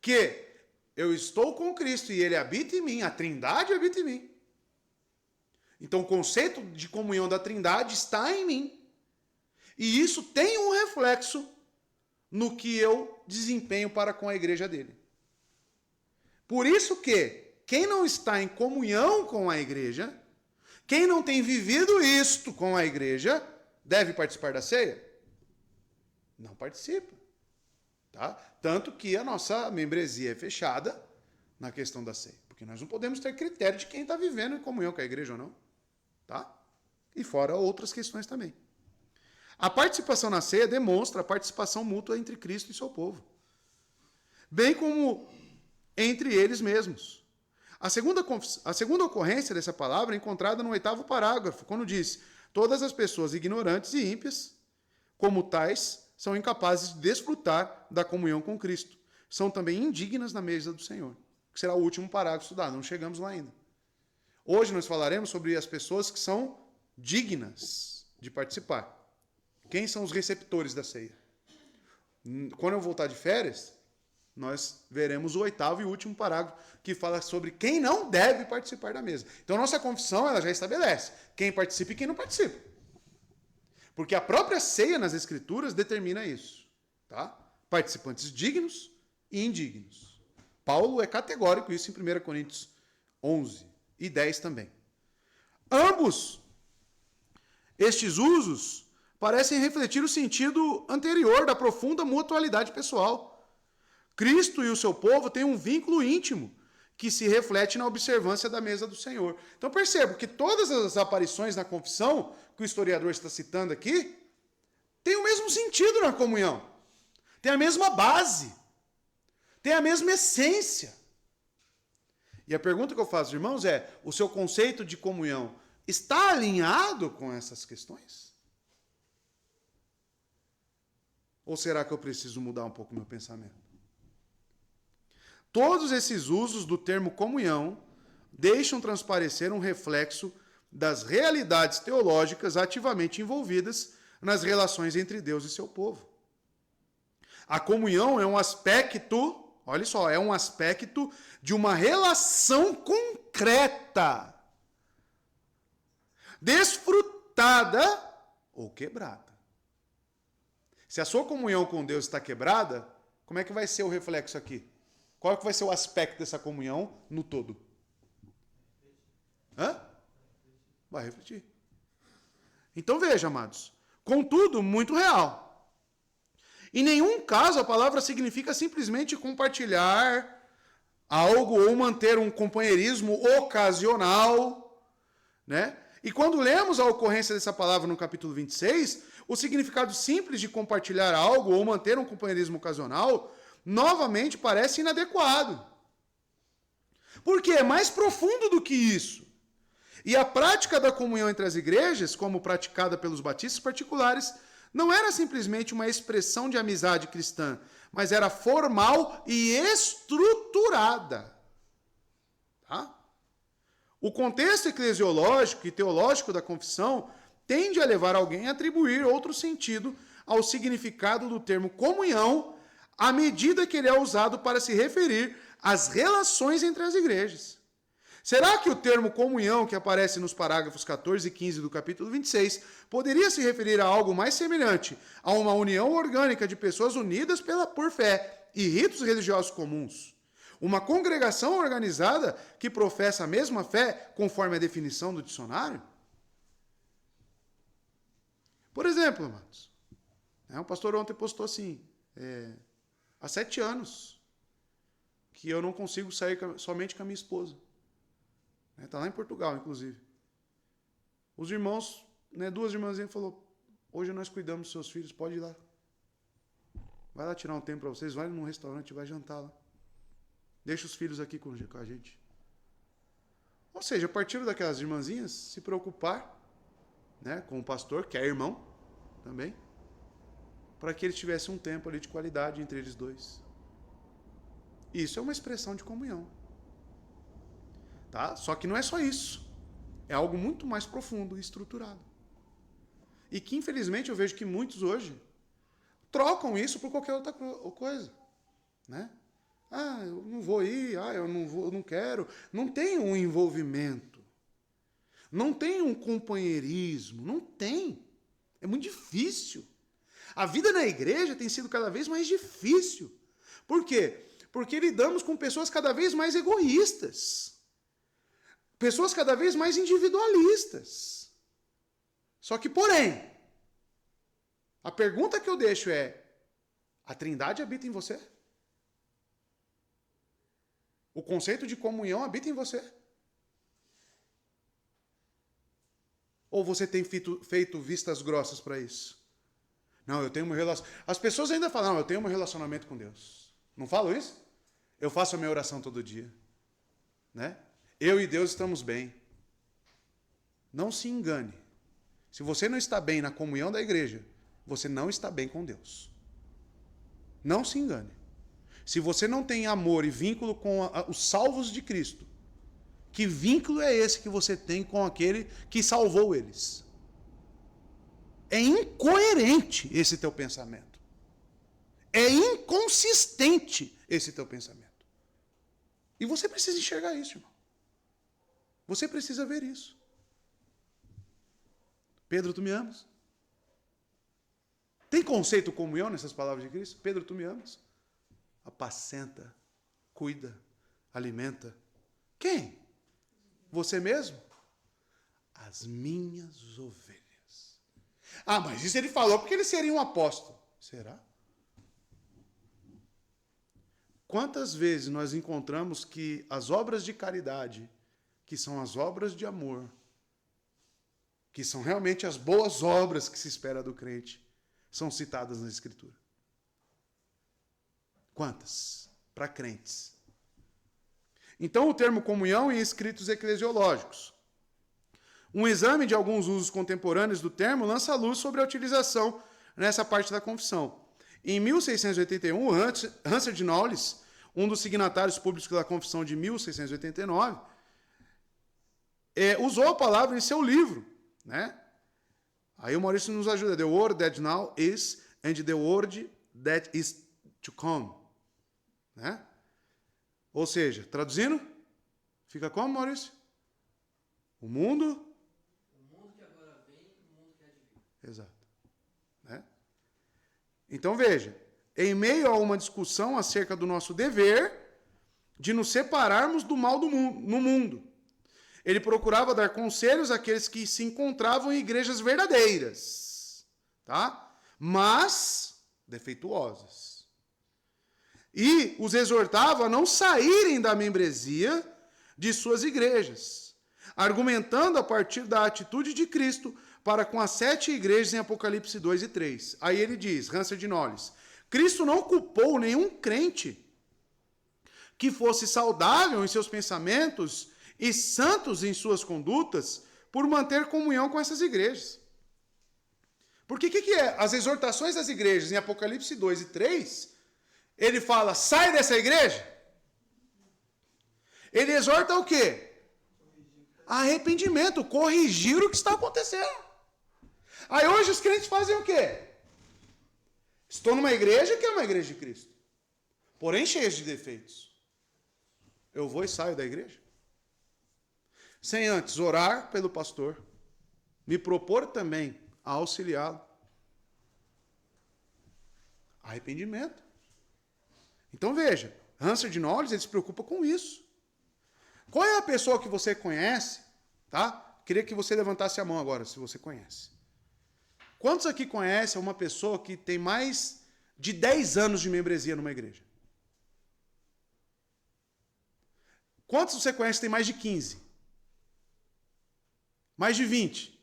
Speaker 1: Que eu estou com Cristo e Ele habita em mim, a Trindade habita em mim. Então o conceito de comunhão da Trindade está em mim. E isso tem um reflexo no que eu desempenho para com a igreja dele. Por isso que quem não está em comunhão com a igreja, quem não tem vivido isto com a igreja, deve participar da ceia? Não participa. Tá? Tanto que a nossa membresia é fechada na questão da ceia. Porque nós não podemos ter critério de quem está vivendo em comunhão com a igreja ou não. Tá? E fora outras questões também. A participação na ceia demonstra a participação mútua entre Cristo e seu povo. Bem como entre eles mesmos. A segunda ocorrência dessa palavra é encontrada no 8º parágrafo, quando diz: todas as pessoas ignorantes e ímpias, como tais, são incapazes de desfrutar da comunhão com Cristo. São também indignas na mesa do Senhor. Que será o último parágrafo estudado, não chegamos lá ainda. Hoje nós falaremos sobre as pessoas que são dignas de participar. Quem são os receptores da ceia? Quando eu voltar de férias, nós veremos o 8º e último parágrafo, que fala sobre quem não deve participar da mesa. Então, nossa confissão ela já estabelece quem participa e quem não participa. Porque a própria ceia nas Escrituras determina isso. Tá? Participantes dignos e indignos. Paulo é categórico isso em 1 Coríntios 11 e 10 também. Ambos estes usos parecem refletir o sentido anterior da profunda mutualidade pessoal. Cristo e o seu povo têm um vínculo íntimo que se reflete na observância da mesa do Senhor. Então percebo que todas as aparições na confissão, que o historiador está citando aqui, têm o mesmo sentido na comunhão. Tem a mesma base. Tem a mesma essência. E a pergunta que eu faço, irmãos, é: o seu conceito de comunhão está alinhado com essas questões? Ou será que eu preciso mudar um pouco o meu pensamento? Todos esses usos do termo comunhão deixam transparecer um reflexo das realidades teológicas ativamente envolvidas nas relações entre Deus e seu povo. A comunhão é um aspecto, olha só, é um aspecto de uma relação concreta, desfrutada ou quebrada. Se a sua comunhão com Deus está quebrada, como é que vai ser o reflexo aqui? Qual é que vai ser o aspecto dessa comunhão no todo? Vai refletir. Então veja, amados. Contudo, muito real. Em nenhum caso a palavra significa simplesmente compartilhar algo ou manter um companheirismo ocasional, né? E quando lemos a ocorrência dessa palavra no capítulo 26, o significado simples de compartilhar algo ou manter um companheirismo ocasional novamente parece inadequado. Porque é mais profundo do que isso. E a prática da comunhão entre as igrejas, como praticada pelos batistas particulares, não era simplesmente uma expressão de amizade cristã, mas era formal e estruturada. Tá? O contexto eclesiológico e teológico da confissão tende a levar alguém a atribuir outro sentido ao significado do termo comunhão, à medida que ele é usado para se referir às relações entre as igrejas. Será que o termo comunhão, que aparece nos parágrafos 14 e 15 do capítulo 26, poderia se referir a algo mais semelhante a uma união orgânica de pessoas unidas por fé e ritos religiosos comuns? Uma congregação organizada que professa a mesma fé, conforme a definição do dicionário? Por exemplo, amados, um pastor ontem postou assim, há 7 anos que eu não consigo sair somente com a minha esposa. Está lá em Portugal, inclusive. Os irmãos, 2 irmãzinhas falaram, hoje nós cuidamos dos seus filhos, pode ir lá. Vai lá tirar um tempo para vocês, vai num restaurante, vai jantar lá. Deixa os filhos aqui com a gente. Ou seja, a partir daquelas irmãzinhas, se preocupar, com o pastor, que é irmão também, para que eles tivessem um tempo ali de qualidade entre eles dois. Isso é uma expressão de comunhão. Tá? Só que não é só isso. É algo muito mais profundo e estruturado. E que, infelizmente, eu vejo que muitos hoje trocam isso por qualquer outra coisa. Né? Eu não vou ir, eu não quero. Não tem um envolvimento. Não tem um companheirismo. Não tem. É muito difícil. A vida na igreja tem sido cada vez mais difícil. Por quê? Porque lidamos com pessoas cada vez mais egoístas. Pessoas cada vez mais individualistas. Só que, porém, a pergunta que eu deixo é, a Trindade habita em você? O conceito de comunhão habita em você? Ou você tem feito vistas grossas para isso? Não, eu tenho uma relação. As pessoas ainda falam, não, eu tenho um relacionamento com Deus. Não falam isso? Eu faço a minha oração todo dia. Né? Eu e Deus estamos bem. Não se engane. Se você não está bem na comunhão da igreja, você não está bem com Deus. Não se engane. Se você não tem amor e vínculo com os salvos de Cristo, que vínculo é esse que você tem com aquele que salvou eles? É incoerente esse teu pensamento. É inconsistente esse teu pensamento. E você precisa enxergar isso, irmão. Você precisa ver isso. Pedro, tu me amas? Tem conceito comunhão nessas palavras de Cristo? Pedro, tu me amas? Apacenta, cuida, alimenta. Quem? Você mesmo? As minhas ovelhas. Mas isso ele falou porque ele seria um apóstolo. Será? Quantas vezes nós encontramos que as obras de caridade, que são as obras de amor, que são realmente as boas obras que se espera do crente, são citadas na Escritura? Quantas? Para crentes. Então, o termo comunhão em escritos eclesiológicos. Um exame de alguns usos contemporâneos do termo lança luz sobre a utilização nessa parte da confissão. Em 1681, Hansard Knollys, um dos signatários públicos da confissão de 1689, usou a palavra em seu livro. Né? Aí o Maurício nos ajuda. The word that now is and the word that is to come. Né? Ou seja, traduzindo, fica como, Maurício? O mundo
Speaker 2: que agora vem e o mundo que há de vir.
Speaker 1: Exato. Né? Então veja, em meio a uma discussão acerca do nosso dever de nos separarmos do mal no mundo, ele procurava dar conselhos àqueles que se encontravam em igrejas verdadeiras, tá? Mas defeituosas. E os exortava a não saírem da membresia de suas igrejas, argumentando a partir da atitude de Cristo para com as 7 igrejas em Apocalipse 2 e 3. Aí ele diz, Hansard Knollys, Cristo não culpou nenhum crente que fosse saudável em seus pensamentos e santos em suas condutas por manter comunhão com essas igrejas. Porque o que é? As exortações das igrejas em Apocalipse 2 e 3, ele fala, sai dessa igreja. Ele exorta o quê? Arrependimento, corrigir o que está acontecendo. Aí hoje os crentes fazem o quê? Estou numa igreja que é uma igreja de Cristo, porém cheia de defeitos. Eu vou e saio da igreja? Sem antes orar pelo pastor, me propor também a auxiliá-lo. Arrependimento. Então veja, Hansard Knowles, ele se preocupa com isso. Qual é a pessoa que você conhece, tá? Queria que você levantasse a mão agora, se você conhece. Quantos aqui conhecem uma pessoa que tem mais de 10 anos de membresia numa igreja? Quantos você conhece que tem mais de 15? Mais de 20?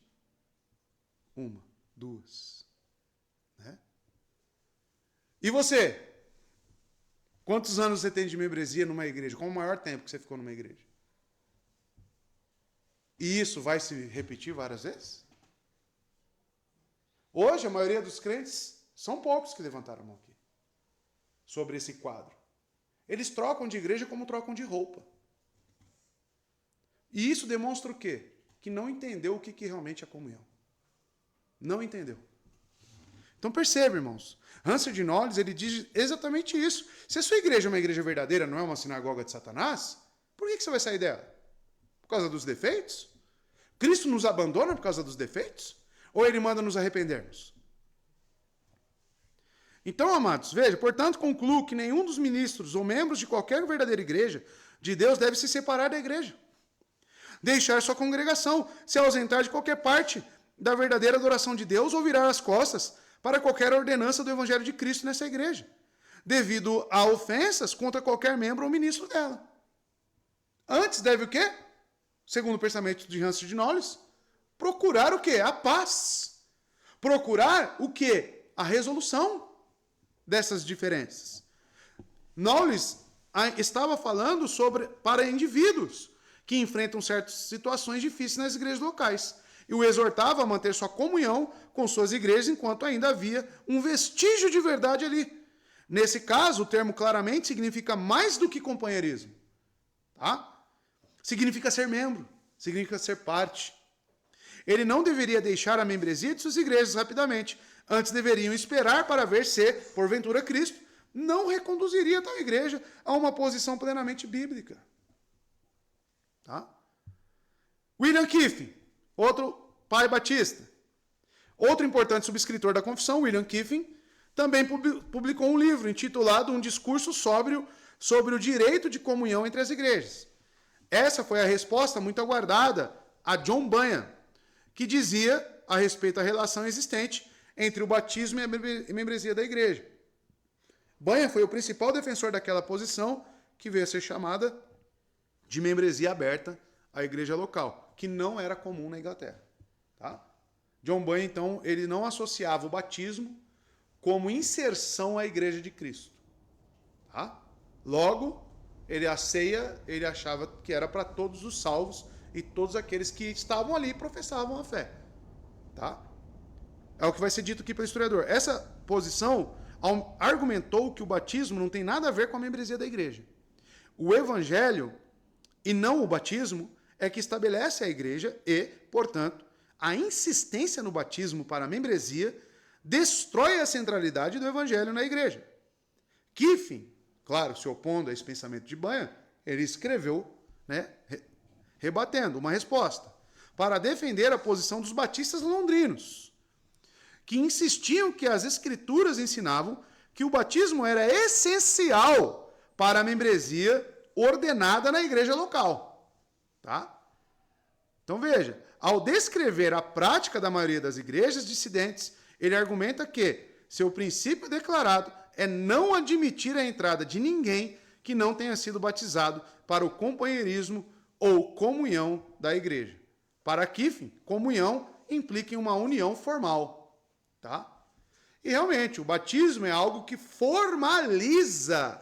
Speaker 1: Uma, duas. Né? E você? Quantos anos você tem de membresia numa igreja? Qual o maior tempo que você ficou numa igreja? E isso vai se repetir várias vezes? Hoje, a maioria dos crentes, são poucos que levantaram a mão aqui, sobre esse quadro. Eles trocam de igreja como trocam de roupa. E isso demonstra o quê? Que não entendeu o que realmente é comunhão. Não entendeu. Então perceba, irmãos. Hansard Knowles, ele diz exatamente isso. Se a sua igreja é uma igreja verdadeira, não é uma sinagoga de Satanás, por que você vai sair dela? Por causa dos defeitos? Cristo nos abandona por causa dos defeitos? Ou ele manda nos arrependermos? Então, amados, veja, portanto, concluo que nenhum dos ministros ou membros de qualquer verdadeira igreja de Deus deve se separar da igreja, deixar sua congregação, se ausentar de qualquer parte da verdadeira adoração de Deus ou virar as costas para qualquer ordenança do Evangelho de Cristo nessa igreja, devido a ofensas contra qualquer membro ou ministro dela. Antes deve o quê? Segundo o pensamento de Hansard Knowles, procurar o quê? A paz. Procurar o quê? A resolução dessas diferenças. Knowles estava falando sobre para indivíduos que enfrentam certas situações difíceis nas igrejas locais. E o exortava a manter sua comunhão com suas igrejas enquanto ainda havia um vestígio de verdade ali. Nesse caso, o termo claramente significa mais do que companheirismo. Tá? Significa ser membro, significa ser parte. Ele não deveria deixar a membresia de suas igrejas rapidamente. Antes deveriam esperar para ver se, porventura, Cristo não reconduziria tal igreja a uma posição plenamente bíblica. Tá? William Kiffin, outro pai batista. Outro importante subscritor da confissão, William Kiffin, também publicou um livro intitulado Um Discurso Sóbrio sobre o Direito de Comunhão entre as Igrejas. Essa foi a resposta muito aguardada a John Bunyan, que dizia a respeito da relação existente entre o batismo e a membresia da igreja. Bunyan foi o principal defensor daquela posição que veio a ser chamada de membresia aberta à igreja local, que não era comum na Inglaterra. Tá? John Bunyan, então, ele não associava o batismo como inserção à igreja de Cristo. Tá? Logo, a ceia, ele achava que era para todos os salvos e todos aqueles que estavam ali e professavam a fé. Tá? É o que vai ser dito aqui pelo historiador. Essa posição argumentou que o batismo não tem nada a ver com a membresia da igreja. O evangelho, e não o batismo, é que estabelece a igreja e, portanto, a insistência no batismo para a membresia destrói a centralidade do evangelho na igreja. Kiffin, claro, se opondo a esse pensamento de Bunyan, ele escreveu, né, rebatendo uma resposta para defender a posição dos batistas londrinos, que insistiam que as escrituras ensinavam que o batismo era essencial para a membresia ordenada na igreja local. Tá? Então veja, ao descrever a prática da maioria das igrejas dissidentes, ele argumenta que seu princípio declarado é não admitir a entrada de ninguém que não tenha sido batizado para o companheirismo ou comunhão da igreja. Para Kiffin, comunhão implica em uma união formal. Tá? E realmente, o batismo é algo que formaliza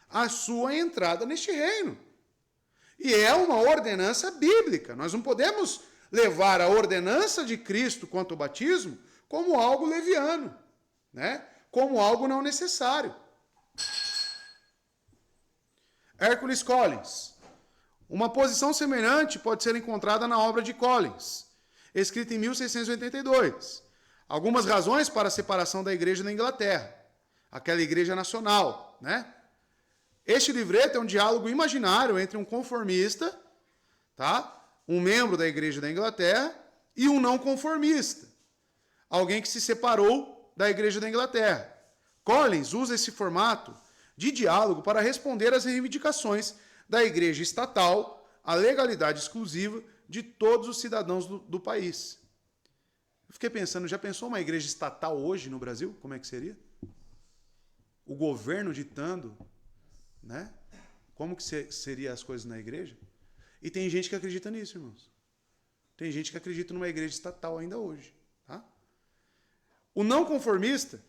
Speaker 1: a sua entrada neste reino. E é uma ordenança bíblica. Nós não podemos levar a ordenança de Cristo quanto ao batismo como algo leviano, né? Como algo não necessário. Hercules Collins. Uma posição semelhante pode ser encontrada na obra de Collins. escrita em 1682. Algumas razões para a separação da igreja na Inglaterra. Aquela igreja nacional, né? Este livreto é um diálogo imaginário entre um conformista, tá? Um membro da igreja da Inglaterra, e um não conformista. Alguém que se separou da igreja da Inglaterra. Collins usa esse formato de diálogo para responder às reivindicações da igreja estatal, a legalidade exclusiva de todos os cidadãos do país. Eu fiquei pensando, já pensou uma igreja estatal hoje no Brasil? Como é que seria? O governo ditando, né? Como que seriam as coisas na igreja? E tem gente que acredita nisso, irmãos. Tem gente que acredita numa igreja estatal ainda hoje. Tá? O não conformista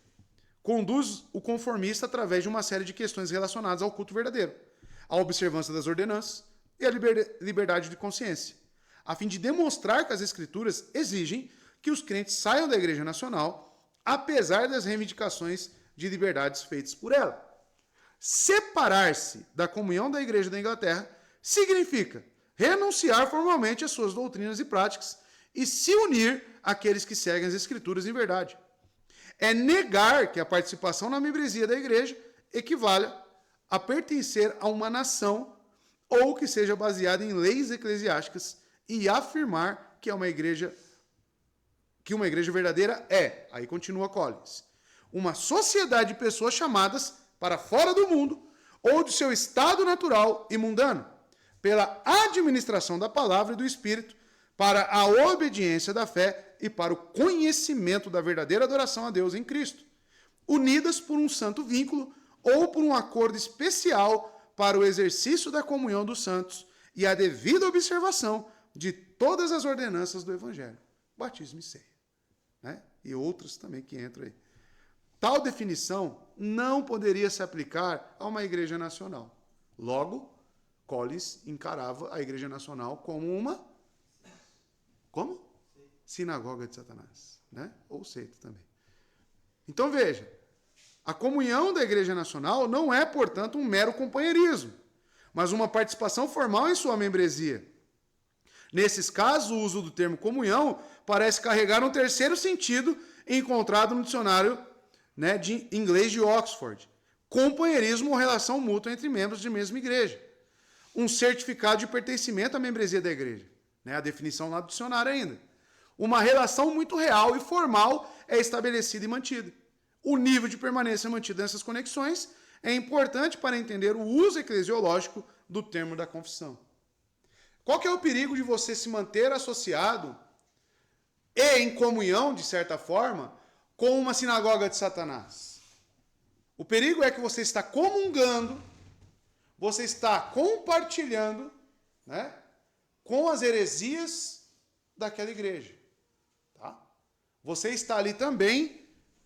Speaker 1: conduz o conformista através de uma série de questões relacionadas ao culto verdadeiro, à observância das ordenanças e à liberdade de consciência, a fim de demonstrar que as Escrituras exigem que os crentes saiam da Igreja Nacional, apesar das reivindicações de liberdades feitas por ela. Separar-se da comunhão da Igreja da Inglaterra significa renunciar formalmente às suas doutrinas e práticas e se unir àqueles que seguem as Escrituras em verdade. É negar que a participação na membresia da igreja equivalha a pertencer a uma nação ou que seja baseada em leis eclesiásticas e afirmar que uma igreja verdadeira é, aí continua Collins, uma sociedade de pessoas chamadas para fora do mundo ou do seu estado natural e mundano, pela administração da palavra e do Espírito, para a obediência da fé e para o conhecimento da verdadeira adoração a Deus em Cristo, unidas por um santo vínculo ou por um acordo especial para o exercício da comunhão dos santos e a devida observação de todas as ordenanças do Evangelho, batismo e ceia, né? E outros também que entram aí. Tal definição não poderia se aplicar a uma igreja nacional. Logo, Collins encarava a igreja nacional como uma... Como? Sinagoga de Satanás, né? Ou seita também. Então veja, a comunhão da Igreja Nacional não é, portanto, um mero companheirismo, mas uma participação formal em sua membresia. Nesses casos, o uso do termo comunhão parece carregar um terceiro sentido encontrado no dicionário, né, de inglês de Oxford. Companheirismo ou relação mútua entre membros de mesma igreja. Um certificado de pertencimento à membresia da igreja. Né, a definição lá do dicionário ainda. Uma relação muito real e formal é estabelecida e mantida. O nível de permanência mantido nessas conexões é importante para entender o uso eclesiológico do termo da confissão. Qual que é o perigo de você se manter associado e em comunhão, de certa forma, com uma sinagoga de Satanás? O perigo é que você está comungando, você está compartilhando, né, com as heresias daquela igreja. Tá? Você está ali também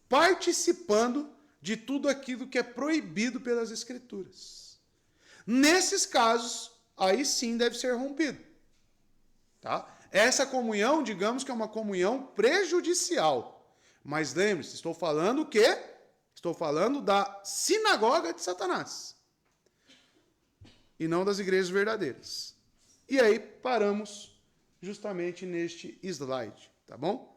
Speaker 1: participando de tudo aquilo que é proibido pelas Escrituras. Nesses casos, aí sim deve ser rompido. Tá? Essa comunhão, digamos que é uma comunhão prejudicial. Mas lembre-se, estou falando o quê? Estou falando da sinagoga de Satanás. E não das igrejas verdadeiras. E aí paramos justamente neste slide, tá bom?